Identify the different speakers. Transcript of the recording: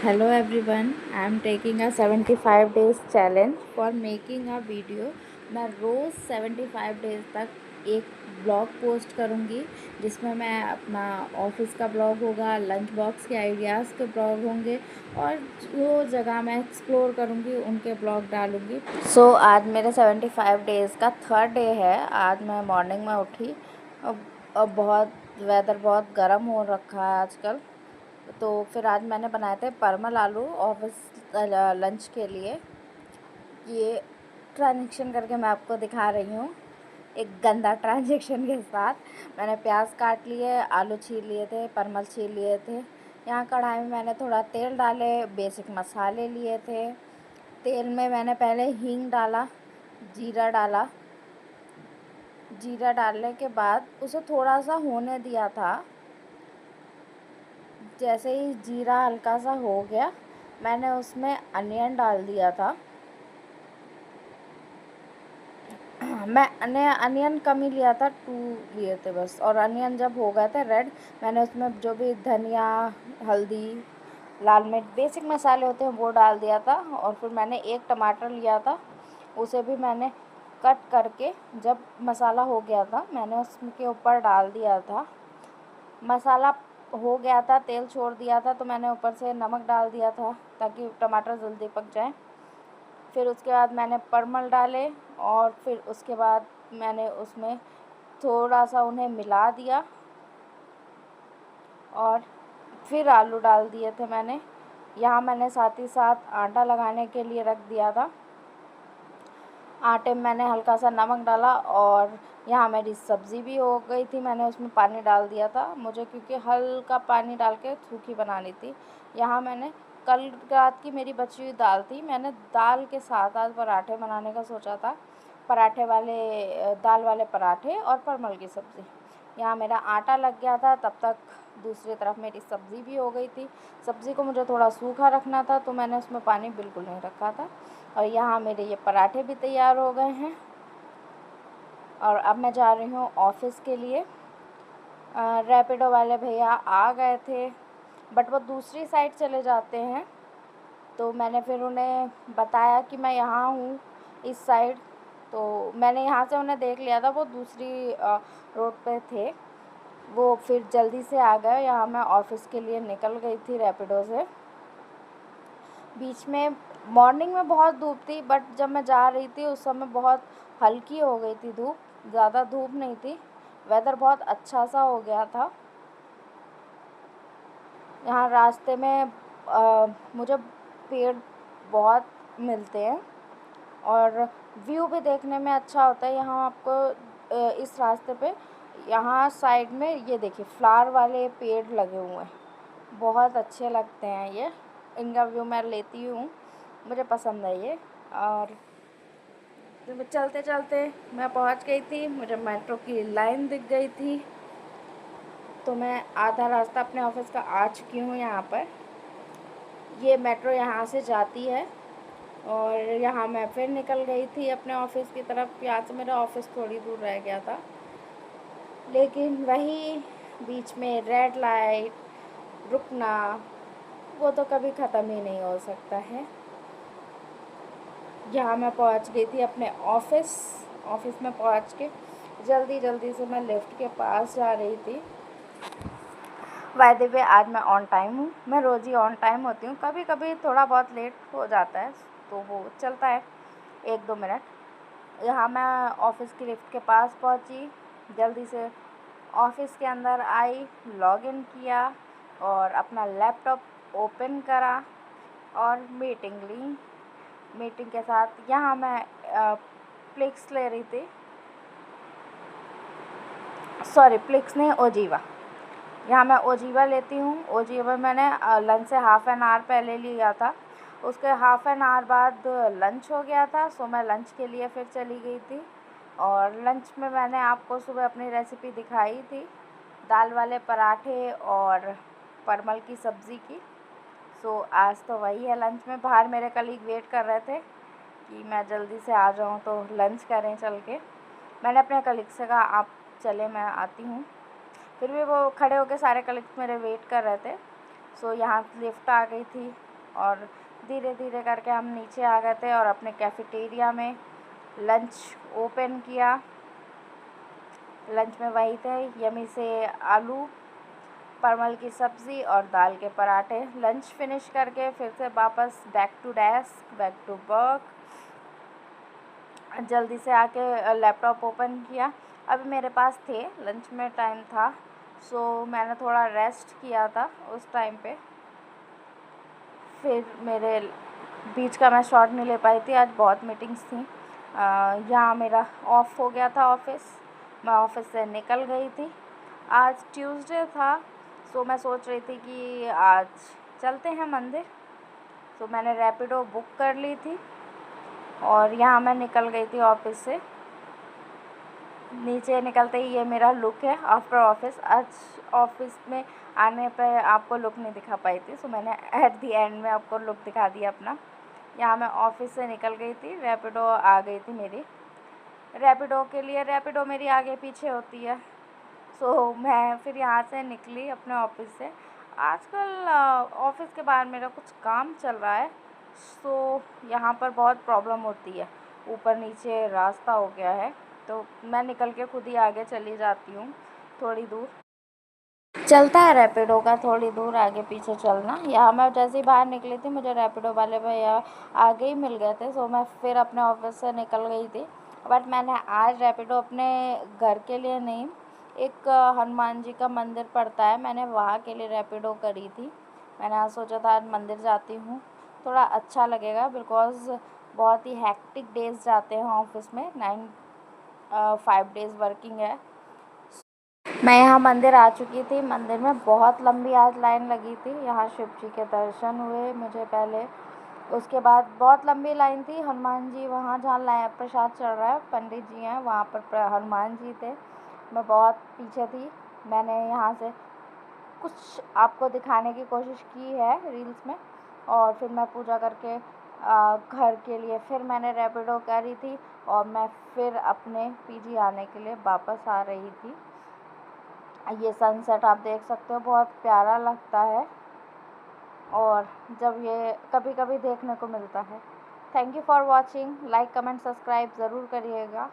Speaker 1: Hello everyone, I am taking a 75 days challenge for making a video। मैं रोज़ 75 days तक एक blog post करूँगी जिसमें मैं अपना ऑफिस का ब्लॉग होगा, लंच बॉक्स के आइडियाज़ के ब्लॉग होंगे और जो जगह मैं एक्सप्लोर करूँगी उनके ब्लॉग डालूँगी। आज मेरे 75 डेज़ का थर्ड डे है। आज मैं मॉर्निंग में उठी। अब बहुत वेदर बहुत गर्म हो रखा है आजकल, तो फिर आज मैंने बनाए थे परमल आलू ऑफिस लंच के लिए। ये ट्रांजेक्शन करके मैं आपको दिखा रही हूँ, एक गंदा ट्रांजेक्शन के साथ। मैंने प्याज काट लिए, आलू छील लिए थे, परमल छील लिए थे। यहाँ कढ़ाई में मैंने थोड़ा तेल डाले, बेसिक मसाले लिए थे। तेल में मैंने पहले हींग डाला, जीरा डाला। जीरा डालने के बाद उसे थोड़ा सा होने दिया था। जैसे ही जीरा हल्का सा हो गया, मैंने उसमें अनियन डाल दिया था। मैं अनियन कम ही लिया था, 2 लिए थे बस। और अनियन जब हो गए थे रेड, मैंने उसमें जो भी धनिया, हल्दी, लाल मिर्च, बेसिक मसाले होते हैं वो डाल दिया था। और फिर मैंने एक टमाटर लिया था, उसे भी मैंने कट करके, जब मसाला हो गया था मैंने उसके ऊपर डाल दिया था। मसाला हो गया था, तेल छोड़ दिया था, तो मैंने ऊपर से नमक डाल दिया था ताकि टमाटर जल्दी पक जाए। फिर उसके बाद मैंने परमल डाले और फिर उसके बाद मैंने उसमें थोड़ा सा उन्हें मिला दिया और फिर आलू डाल दिए थे मैंने। यहाँ मैंने साथ ही साथ आटा लगाने के लिए रख दिया था। आटे में मैंने हल्का सा नमक डाला और यहाँ मेरी सब्ज़ी भी हो गई थी। मैंने उसमें पानी डाल दिया था, मुझे क्योंकि हल्का पानी डाल के सूखी बनानी थी। यहाँ मैंने कल रात की मेरी बची हुई दाल थी, मैंने दाल के साथ आज पराठे बनाने का सोचा था। दाल वाले पराठे और परमल की सब्ज़ी। यहाँ मेरा आटा लग गया था, तब तक दूसरी तरफ मेरी सब्ज़ी भी हो गई थी। सब्ज़ी को मुझे थोड़ा सूखा रखना था, तो मैंने उसमें पानी बिल्कुल नहीं रखा था। और यहाँ मेरे ये पराठे भी तैयार हो गए हैं और अब मैं जा रही हूँ ऑफ़िस के लिए। रैपिडो वाले भैया आ गए थे, बट वो दूसरी साइड चले जाते हैं, तो मैंने फिर उन्हें बताया कि मैं यहाँ हूँ इस साइड। तो मैंने यहाँ से उन्हें देख लिया था, वो दूसरी रोड पे थे। वो फिर जल्दी से आ गए। यहाँ मैं ऑफ़िस के लिए निकल गई थी रैपिडो से। बीच में मॉर्निंग में बहुत धूप थी, बट जब मैं जा रही थी उस समय बहुत हल्की हो गई थी धूप, ज़्यादा धूप नहीं थी। वेदर बहुत अच्छा सा हो गया था। यहाँ रास्ते में मुझे पेड़ बहुत मिलते हैं और व्यू भी देखने में अच्छा होता है। यहाँ आपको इस रास्ते पे, यहाँ साइड में ये देखिए फ्लावर वाले पेड़ लगे हुए हैं, बहुत अच्छे लगते हैं ये। इनका व्यू मैं लेती हूँ, मुझे पसंद है ये। और चलते चलते मैं पहुँच गई थी, मुझे मेट्रो की लाइन दिख गई थी, तो मैं आधा रास्ता अपने ऑफिस का आ चुकी हूँ। यहाँ पर ये मेट्रो यहाँ से जाती है और यहाँ मैं फिर निकल गई थी अपने ऑफिस की तरफ। यहाँ से मेरा ऑफिस थोड़ी दूर रह गया था, लेकिन वही बीच में रेड लाइट, रुकना, वो तो कभी ख़त्म ही नहीं हो सकता है। यहाँ मैं पहुँच गई थी अपने ऑफिस में पहुँच के जल्दी जल्दी से मैं लिफ्ट के पास जा रही थी। बाय द वे आज मैं ऑन टाइम हूँ, मैं रोज़ ही ऑन टाइम होती हूँ। कभी कभी थोड़ा बहुत लेट हो जाता है, तो वो चलता है 1-2 मिनट। यहाँ मैं ऑफिस की लिफ्ट के पास पहुँची, जल्दी से ऑफिस के अंदर आई, लॉगिन किया और अपना लैपटॉप ओपन करा और मीटिंग ली। मीटिंग के साथ यहाँ मैं प्लिक्स ले रही थी, सॉरी प्लिक्स नहीं, ओजीवा। यहाँ मैं ओजीवा लेती हूँ। ओजीवा मैंने लंच से हाफ़ एन आवर पहले लिया था, उसके हाफ़ एन आवर बाद लंच हो गया था, सो मैं लंच के लिए फिर चली गई थी। और लंच में मैंने आपको सुबह अपनी रेसिपी दिखाई थी, दाल वाले पराठे और परमल की सब्ज़ी की। सो आज तो वही है लंच में। बाहर मेरे कलीग वेट कर रहे थे कि मैं जल्दी से आ जाऊँ तो लंच करें चल के। मैंने अपने कलीग से कहा आप चले, मैं आती हूँ। फिर भी वो खड़े होकर सारे कलीग्स मेरे वेट कर रहे थे। सो यहाँ लिफ्ट आ गई थी, और धीरे धीरे करके हम नीचे आ गए थे और अपने कैफेटेरिया में लंच ओपन किया। लंच में वही थे यमी से आलू परवल की सब्ज़ी और दाल के पराठे। लंच फिनिश करके फिर से वापस back to desk, back to work. जल्दी से आके लैपटॉप ओपन किया। अभी मेरे पास थे, लंच में टाइम था, सो मैंने थोड़ा रेस्ट किया था उस टाइम पे। फिर मेरे बीच का मैं शॉट नहीं ले पाई थी, आज बहुत मीटिंग्स थी। यहाँ मेरा ऑफ हो गया था ऑफिस, मैं ऑफिस से निकल गई थी। आज ट्यूसडे था, सो मैं सोच रही थी कि आज चलते हैं मंदिर। तो मैंने रैपिडो बुक कर ली थी और यहाँ मैं निकल गई थी ऑफिस से। नीचे निकलते ही ये मेरा लुक है आफ्टर ऑफिस। आज ऑफिस में आने पे आपको लुक नहीं दिखा पाई थी, सो मैंने एट दी एंड में आपको लुक दिखा दिया अपना। यहाँ मैं ऑफिस से निकल गई थी, रैपिडो आ गई थी मेरी। रैपिडो के लिए रैपिडो मेरी आगे पीछे होती है, सो मैं फिर यहाँ से निकली अपने ऑफिस से। आजकल ऑफिस के बाहर मेरा कुछ काम चल रहा है, सो यहाँ पर बहुत प्रॉब्लम होती है, ऊपर नीचे रास्ता हो गया है, तो मैं निकल के खुद ही आगे चली जाती हूँ। थोड़ी दूर चलता है रैपिडो का, थोड़ी दूर आगे पीछे चलना। यहाँ मैं जैसे ही बाहर निकली थी मुझे रैपिडो वाले भैया आगे ही मिल गए थे, सो मैं फिर अपने ऑफिस से निकल गई थी। बट मैंने आज रैपिडो अपने घर के लिए नहीं, एक हनुमान जी का मंदिर पड़ता है, मैंने वहाँ के लिए रैपिडो करी थी। मैंने आज सोचा था आज मंदिर जाती हूँ, थोड़ा अच्छा लगेगा, बिकॉज़ बहुत ही हैक्टिक डेज़ जाते हैं ऑफिस में। 5 डेज़ वर्किंग है। मैं यहाँ मंदिर आ चुकी थी। मंदिर में बहुत लंबी आज लाइन लगी थी। यहाँ शिव जी के दर्शन हुए मुझे पहले, उसके बाद बहुत लंबी लाइन थी। हनुमान जी वहाँ जहाँ प्रसाद चढ़ रहा है, पंडित जी हैं वहाँ पर हनुमान जी थे। मैं बहुत पीछे थी। मैंने यहाँ से कुछ आपको दिखाने की कोशिश की है रील्स में, और फिर मैं पूजा करके घर के लिए फिर मैंने रैपिडो करी थी और मैं फिर अपने पीजी आने के लिए वापस आ रही थी। ये सनसेट आप देख सकते हो, बहुत प्यारा लगता है और जब ये कभी कभी देखने को मिलता है। Thank you for watching. Like comment subscribe ज़रूर करिएगा।